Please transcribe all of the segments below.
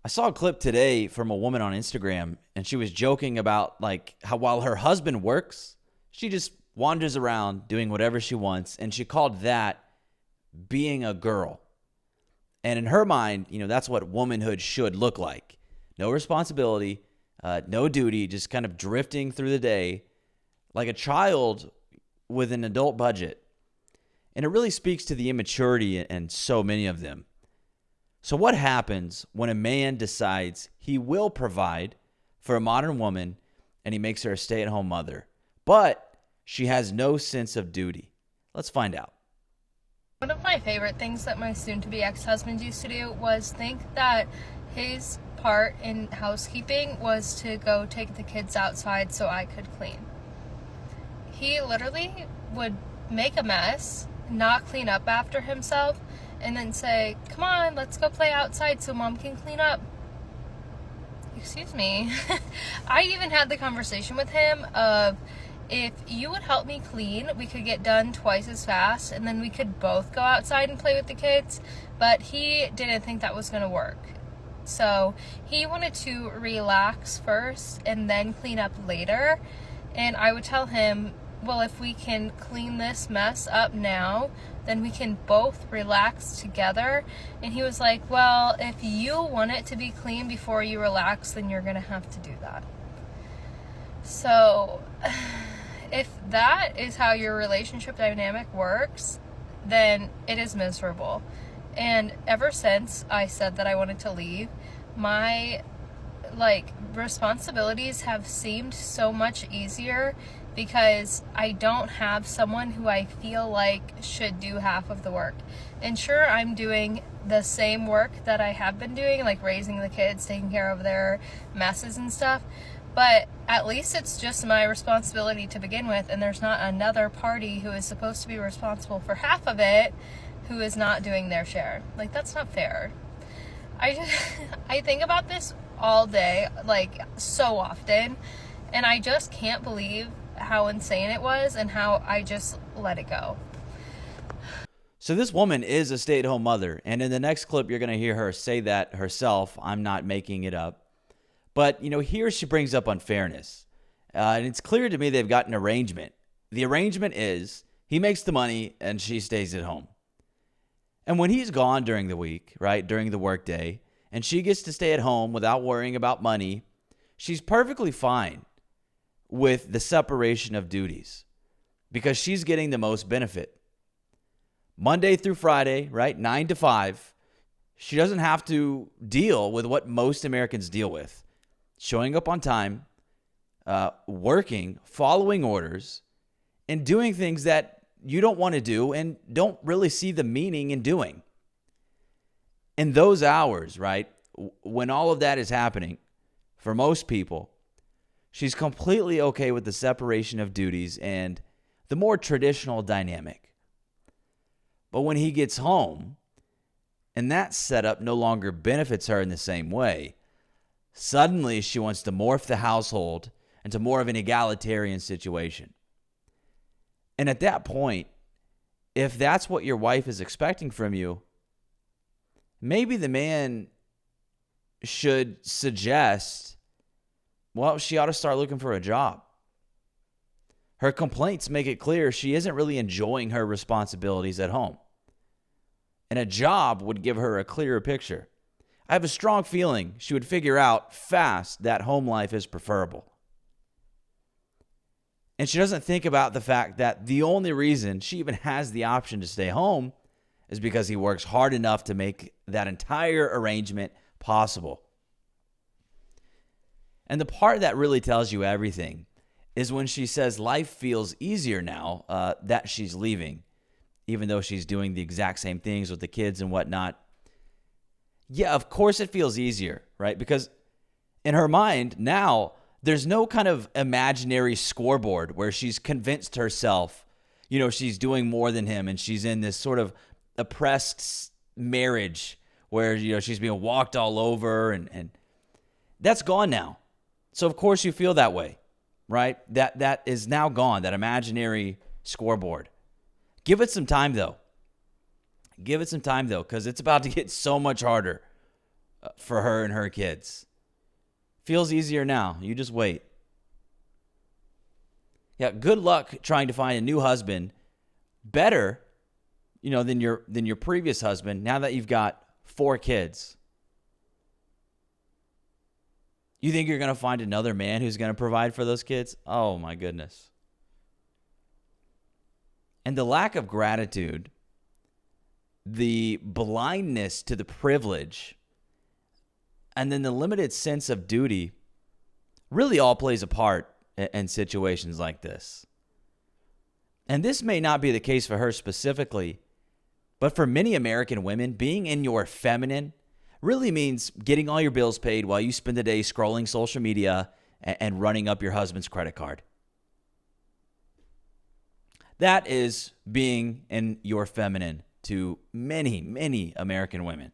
I saw a clip today from a woman on Instagram, and she was joking about like how while her husband works, she just wanders around doing whatever she wants, and she called that being a girl. And in her mind, that's what womanhood should look like. No responsibility, no duty, just kind of drifting through the day like a child with an adult budget. And it really speaks to the immaturity in so many of them. So what happens when a man decides he will provide for a modern woman and he makes her a stay-at-home mother, but she has no sense of duty? Let's find out. One of my favorite things that my soon-to-be ex-husband used to do was think that his part in housekeeping was to go take the kids outside so I could clean. He literally would make a mess, not clean up after himself, and then say, "Come on, let's go play outside so mom can clean up." Excuse me. I even had the conversation with him of, if you would help me clean, we could get done twice as fast, and then we could both go outside and play with the kids. But he didn't think that was going to work. So he wanted to relax first and then clean up later. And I would tell him, well, if we can clean this mess up now, then we can both relax together. And he was like, well, if you want it to be clean before you relax, then you're going to have to do that. So if that is how your relationship dynamic works, then it is miserable. And ever since I said that I wanted to leave, my responsibilities have seemed so much easier because I don't have someone who I feel like should do half of the work. And sure, I'm doing the same work that I have been doing, like raising the kids, taking care of their messes and stuff, but at least it's just my responsibility to begin with, and there's not another party who is supposed to be responsible for half of it who is not doing their share. Like, that's not fair. I think about this all day, so often, and I just can't believe how insane it was and how I just let it go. So this woman is a stay-at-home mother, and in the next clip, you're going to hear her say that herself. I'm not making it up. But, here she brings up unfairness. And it's clear to me they've got an arrangement. The arrangement is he makes the money and she stays at home. And when he's gone during the week, right, during the workday, and she gets to stay at home without worrying about money, she's perfectly fine with the separation of duties because she's getting the most benefit. Monday through Friday, right, 9 to 5, she doesn't have to deal with what most Americans deal with. Showing up on time, working, following orders, and doing things that you don't want to do and don't really see the meaning in doing. In those hours, right, when all of that is happening, for most people, she's completely okay with the separation of duties and the more traditional dynamic. But when he gets home, and that setup no longer benefits her in the same way, suddenly she wants to morph the household into more of an egalitarian situation. And at that point, if that's what your wife is expecting from you, maybe the man should suggest, well, she ought to start looking for a job. Her complaints make it clear she isn't really enjoying her responsibilities at home. And a job would give her a clearer picture. I have a strong feeling she would figure out fast that home life is preferable. And she doesn't think about the fact that the only reason she even has the option to stay home is because he works hard enough to make that entire arrangement possible. And the part that really tells you everything is when she says life feels easier now that she's leaving, even though she's doing the exact same things with the kids and whatnot. Yeah, of course it feels easier, right? Because in her mind now, there's no kind of imaginary scoreboard where she's convinced herself, she's doing more than him and she's in this sort of oppressed marriage where, she's being walked all over and that's gone now. So of course you feel that way, right? That is now gone, that imaginary scoreboard. Give it some time though. Give it some time though, because it's about to get so much harder for her and her kids. Feels easier now. You just wait. Yeah, good luck trying to find a new husband better, than your previous husband now that you've got 4 kids. You think you're going to find another man who's going to provide for those kids? Oh my goodness. And the lack of gratitude, the blindness to the privilege, and then the limited sense of duty really all plays a part in situations like this. And this may not be the case for her specifically, but for many American women, being in your feminine really means getting all your bills paid while you spend the day scrolling social media and running up your husband's credit card. That is being in your feminine to many, many American women.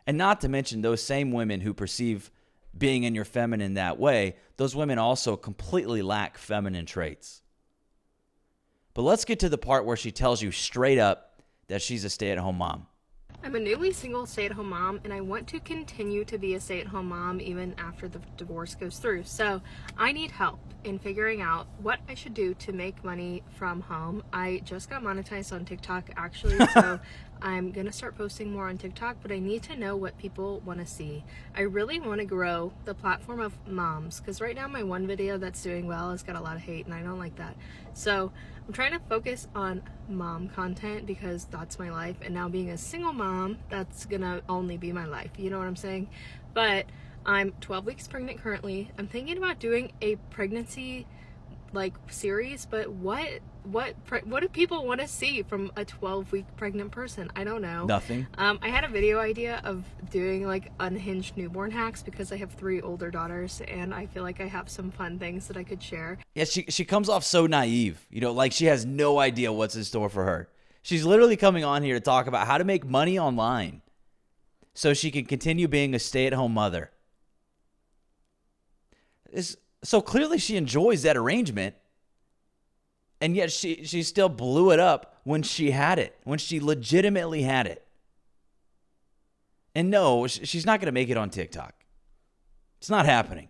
And not to mention those same women who perceive being in your feminine that way, those women also completely lack feminine traits. But let's get to the part where she tells you straight up that she's a stay-at-home mom. I'm a newly single stay-at-home mom, and I want to continue to be a stay-at-home mom even after the divorce goes through. So I need help in figuring out what I should do to make money from home. I just got monetized on TikTok, actually, so I'm going to start posting more on TikTok, but I need to know what people want to see. I really want to grow the platform of moms, because right now my one video that's doing well has got a lot of hate, and I don't like that. So I'm trying to focus on mom content because that's my life, and now being a single mom, that's gonna only be my life, you know what I'm saying? But I'm 12 weeks pregnant currently. I'm thinking about doing a pregnancy series, but what do people want to see from a 12-week pregnant person? I don't know. Nothing. I had a video idea of doing unhinged newborn hacks because I have 3 older daughters, and I feel like I have some fun things that I could share. Yeah, she comes off so naive, like she has no idea what's in store for her. She's literally coming on here to talk about how to make money online so she can continue being a stay-at-home mother. So clearly she enjoys that arrangement, and yet she still blew it up when she had it, when she legitimately had it. And no, she's not going to make it on TikTok. It's not happening.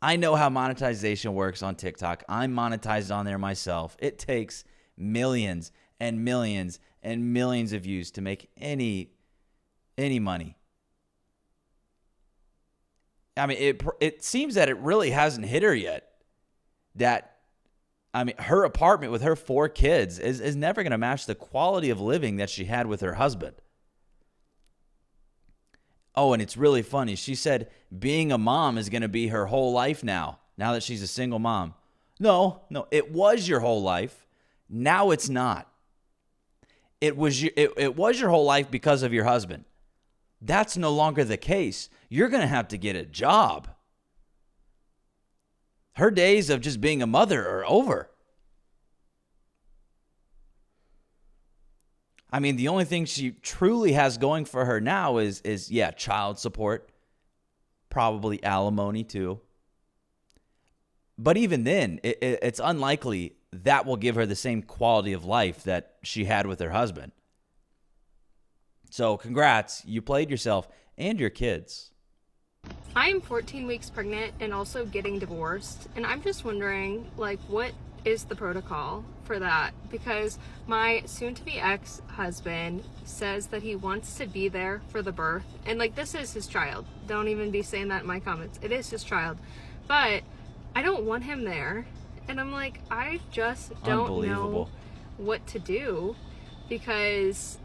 I know how monetization works on TikTok. I'm monetized on there myself. It takes millions and millions and millions of views to make any money. I mean, it seems that it really hasn't hit her yet. Her apartment with her 4 kids is never going to match the quality of living that she had with her husband. Oh, and it's really funny. She said being a mom is going to be her whole life now that she's a single mom. No, it was your whole life. Now it's not. It was your whole life because of your husband. That's no longer the case. You're going to have to get a job. Her days of just being a mother are over. I mean, the only thing she truly has going for her now is child support, probably alimony too. But even then, it's unlikely that will give her the same quality of life that she had with her husband. So congrats, you played yourself and your kids. I am 14 weeks pregnant and also getting divorced, and I'm just wondering, what is the protocol for that? Because my soon-to-be ex-husband says that he wants to be there for the birth, and this is his child. Don't even be saying that in my comments. It is his child, but I don't want him there, and I'm I just don't know what to do, because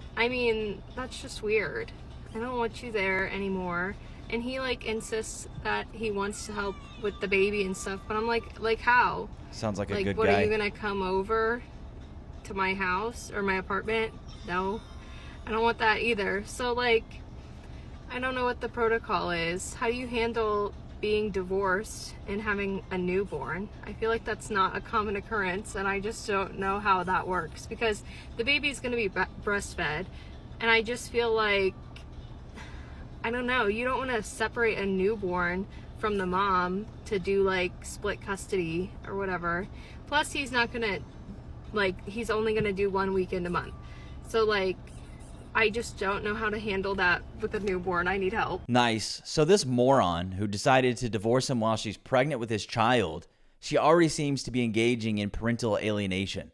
that's just weird. I don't want you there anymore. And he insists that he wants to help with the baby and stuff, but I'm like how? Sounds like a good what guy. Are you gonna come over to my house or my apartment? No, I don't want that either. So I don't know what the protocol is. How do you handle being divorced and having a newborn? I feel like that's not a common occurrence, and I just don't know how that works, because the baby's gonna be breastfed, and I just feel I don't know, you don't want to separate a newborn from the mom to do split custody or whatever. Plus he's not gonna he's only gonna do 1 weekend a month. So I just don't know how to handle that with a newborn. I need help. Nice. So this moron who decided to divorce him while she's pregnant with his child, she already seems to be engaging in parental alienation.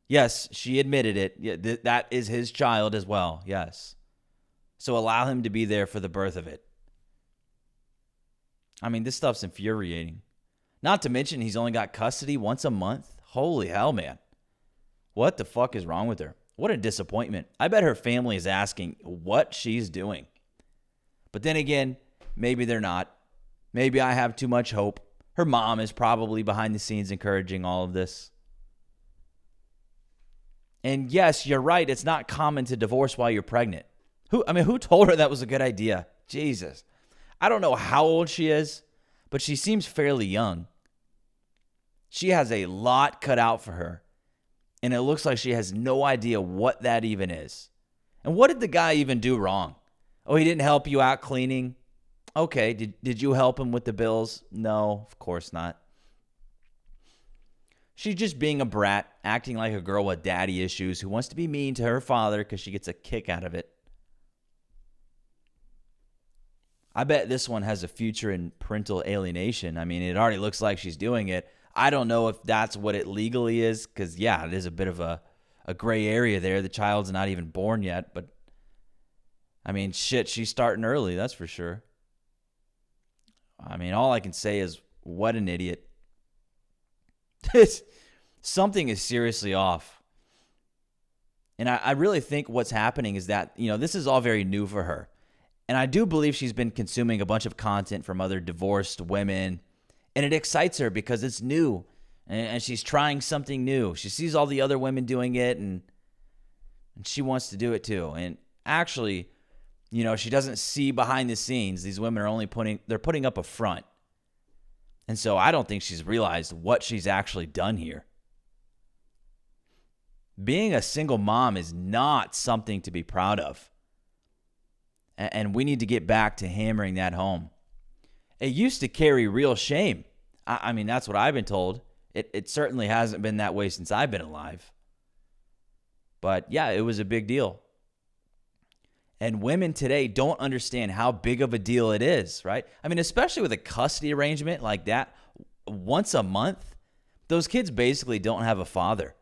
Yes, she admitted it. Yeah, that is his child as well. Yes. So allow him to be there for the birth of it. I mean, this stuff's infuriating. Not to mention he's only got custody once a month. Holy hell, man. What the fuck is wrong with her? What a disappointment. I bet her family is asking what she's doing. But then again, maybe they're not. Maybe I have too much hope. Her mom is probably behind the scenes encouraging all of this. And yes, you're right. It's not common to divorce while you're pregnant. Who told her that was a good idea? Jesus. I don't know how old she is, but she seems fairly young. She has a lot cut out for her. And it looks like she has no idea what that even is. And what did the guy even do wrong? Oh, he didn't help you out cleaning? Okay, did you help him with the bills? No, of course not. She's just being a brat, acting like a girl with daddy issues who wants to be mean to her father because she gets a kick out of it. I bet this one has a future in parental alienation. I mean, it already looks like she's doing it. I don't know if that's what it legally is because, yeah, it is a bit of a gray area there. The child's not even born yet. But, I mean, shit, she's starting early, that's for sure. I mean, all I can say is, what an idiot. Something is seriously off. And I really think what's happening is that, this is all very new for her. And I do believe she's been consuming a bunch of content from other divorced women. And it excites her because it's new. And she's trying something new. She sees all the other women doing it and she wants to do it too. And actually, she doesn't see behind the scenes. These women are only putting up a front. And so I don't think she's realized what she's actually done here. Being a single mom is not something to be proud of. And we need to get back to hammering that home. It used to carry real shame. I mean, that's what I've been told. It certainly hasn't been that way since I've been alive. But yeah, it was a big deal. And women today don't understand how big of a deal it is, right? I mean, especially with a custody arrangement like that, once a month, those kids basically don't have a father.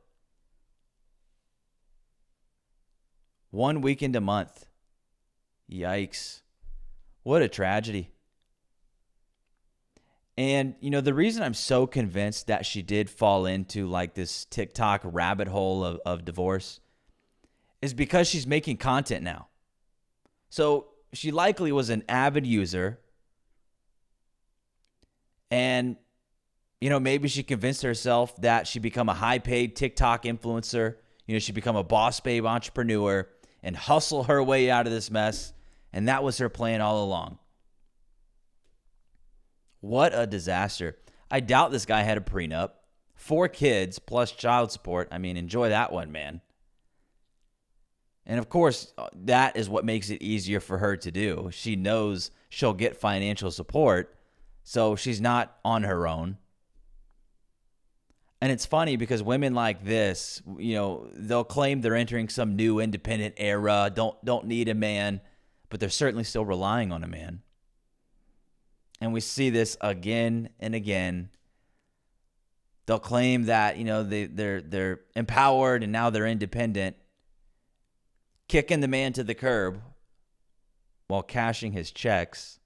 1 weekend a month. Yikes. What a tragedy. And, the reason I'm so convinced that she did fall into like this TikTok rabbit hole of divorce is because she's making content now. So she likely was an avid user. And, maybe she convinced herself that she'd become a high-paid TikTok influencer. She'd become a boss babe entrepreneur and hustle her way out of this mess. And that was her plan all along. What a disaster. I doubt this guy had a prenup. 4 kids plus child support. I mean, enjoy that one, man. And of course, that is what makes it easier for her to do. She knows she'll get financial support, so she's not on her own. And it's funny because women like this, they'll claim they're entering some new independent era, don't need a man, but they're certainly still relying on a man. And we see this again and again. They'll claim that, they're empowered and now they're independent, kicking the man to the curb while cashing his checks.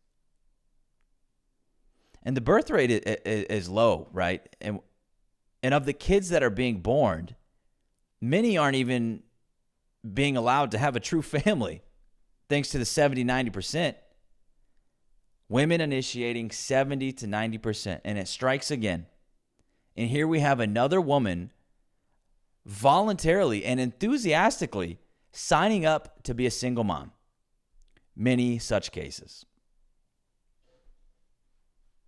And the birth rate is low, right? And of the kids that are being born, many aren't even being allowed to have a true family, thanks to the 70-90%. Women initiating 70 to 90%, and it strikes again. And here we have another woman voluntarily and enthusiastically signing up to be a single mom. Many such cases.